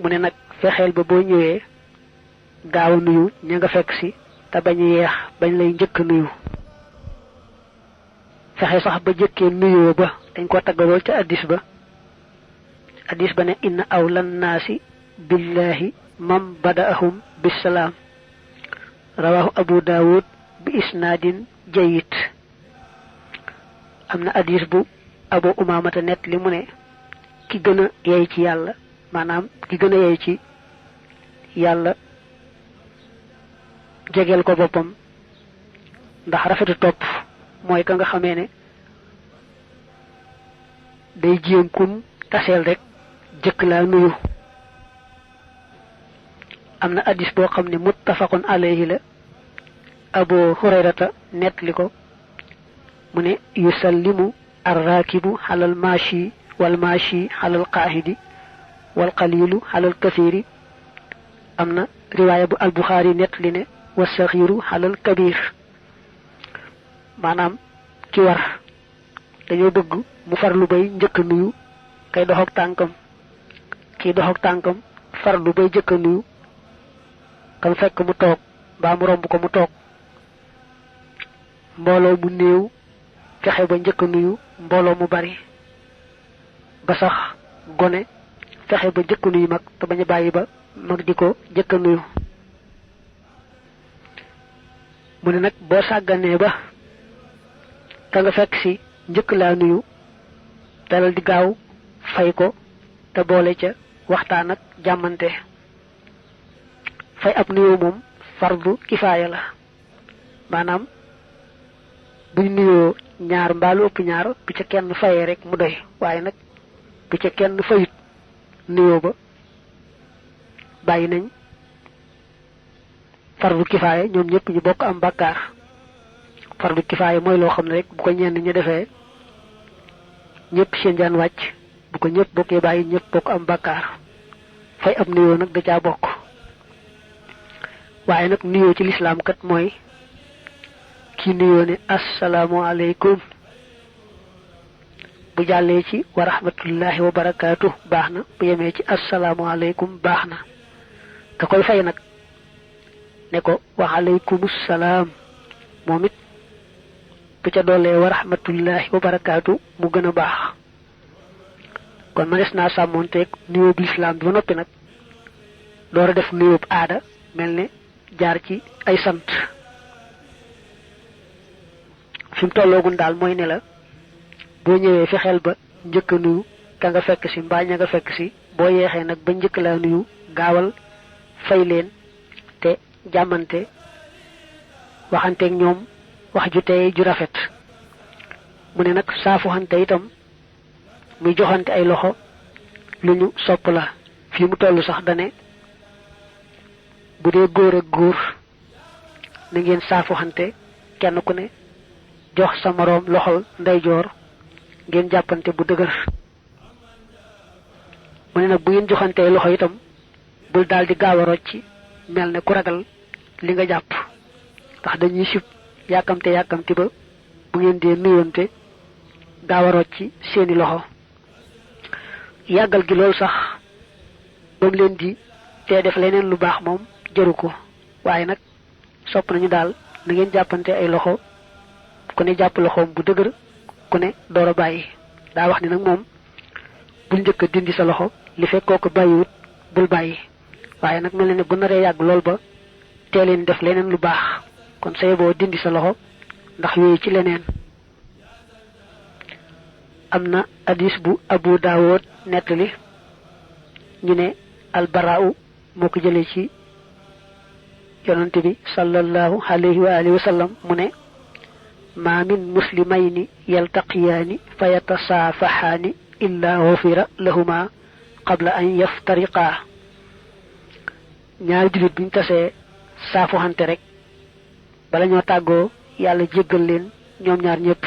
mu ne nag fexeel ba boo ñëwee gaaw a nuyu ña nga fekk si te bañ a yeex bañ lay njëkk nuyu fexe sax ba jëkkee nuyoo ba dañ ko taggalool ca addis ba ne inna awlan naasi billahi mam badaahum bisalaam rawahu abu daawud bi isnaadin jayid am na addis bu abu umaamata net li mu ne ki gën a yey ci yàlla maanaam ki gën a yey ci yàlla jegeel ko boppam ndax rafetu topp mooy ka nga xamee ne day jéem kum taseel rek jëkk laa nuyu am na addis boo xam ne muttafaqun alayhi la abu hurayrata nettali ko mu ne yusallimu arrakibu xalal maashi wal maashi xalal qaahidi wal qalilu xalal kasiiri am na riwaaya bu albuxaari nettali ne wa saxiiru xalal kabir maanaam ki war dañoo bëgg mu farlu bay njëkk nuyu kay dox ak tànkam kii dox ak tànkam farlu bay njëkk nuyu kam fekk mu toog mbaa mu romb ko mu toog mbooloo mu néew fexe ba njëkk nuyu mbooloo mu bari ba sax gone fexe ba njëkk nuyu mag te bañ a bàyyi ba mag di ko njëkk nuyu mu ne nag boo sàgganee ba ka nga fekk si njëkk laa nuyu dalal di gaaw fay ko te boole ca waxtaan ak jàmmante fay ab nuyoo moom fardu kifaaya la maanaam buñ nuyoo ñaar mbaalu ëpp ñaar bu ca kenn fayee rek mu doy waaye nag bu ca kenn fayut nuyoo ba bàyyi nañ fardu kifaaya ñoom ñëpp ñu bokk am bàkkaar fardu kifaaya mooy loo xam ne rek bu ko ñenn ñi defee ñëpp seen jaan wàcc bu ko ñëpp bokkee bàyyi ñëpp bokk am bàkkaar fay ab nuyoo nag da caa bokk waaye nag nuyoo ci lislaam kat mooy kii nuyoo ne asalaamaaleykum bu jàllee ci wa rahmatullahi wa barakaatu baax na bu yemee ci asalaamaaleykum baax na ka koy fay nag ne ko wa aleykumus salaam moom it bu ca doolee wa rahmatullahi wa barakaatu mu gën a baax kon mënees naa sàmmoonteeg nuyóob lislaam bi ba noppi nag door a def nuyóob aada mel ne jaar ci ay sant fi mu tolloogun daal mooy ne la boo ñëwee fexeel ba njëkk a nuyu ka nga fekk si mbaa ña nga fekk si boo yeexee nag ba njëkk laa nuyu gaawal fay leen te jàmmante waxanteeg ñoom wax ju tey ju rafet mu ne nag saafuxante itam muy joxante ay loxo lu ñu sopp la fii mu toll sax dane bu dee góor ak góor na ngeen saafuxante kenn ku ne jox sa moroom loxol ndeyjoor ngeen jàppante bu dëgër mu ne nag bu ngeen joxantee loxo itam bul daal di gaaw a rocci mel ne ku ragal li nga jàpp ndax dañuy sib yàkkamte ba bu ngeen dee nuyonte gaaw a rocci seeni loxo yàggal gi loolu sax ba mu leen di te def leneen lu baax moom jëru ko waaye nag sopp nañu daal na ngeen jàppante ay loxo ku ne jàpp loxoom bu dëgër ku ne door a bàyyi daa wax ni nag moom bul njëkk a dindi sa loxo li fekkoo ko bàyyiwut bul bàyyi waaye nag mel na ne bu naree yàgg lool ba tee leen def leneen lu baax kon say boo dindi sa loxo ndax yooyu ci leneen am na hadis bu abu daawud nettali ñu ne albaraaw moo ko jëlee ci yonante bi sallallahu alayhi wa alihi wa sallam mu ne ma min muslimayni yaltaqiyaani fa yatasaafaxaani illa xufira lahuma qabla an yaftariqaa ñaari jullit buñ tasee saafuxante rek bala ñoo tàggoo yàlla jéggal leen ñoom ñaar ñëpp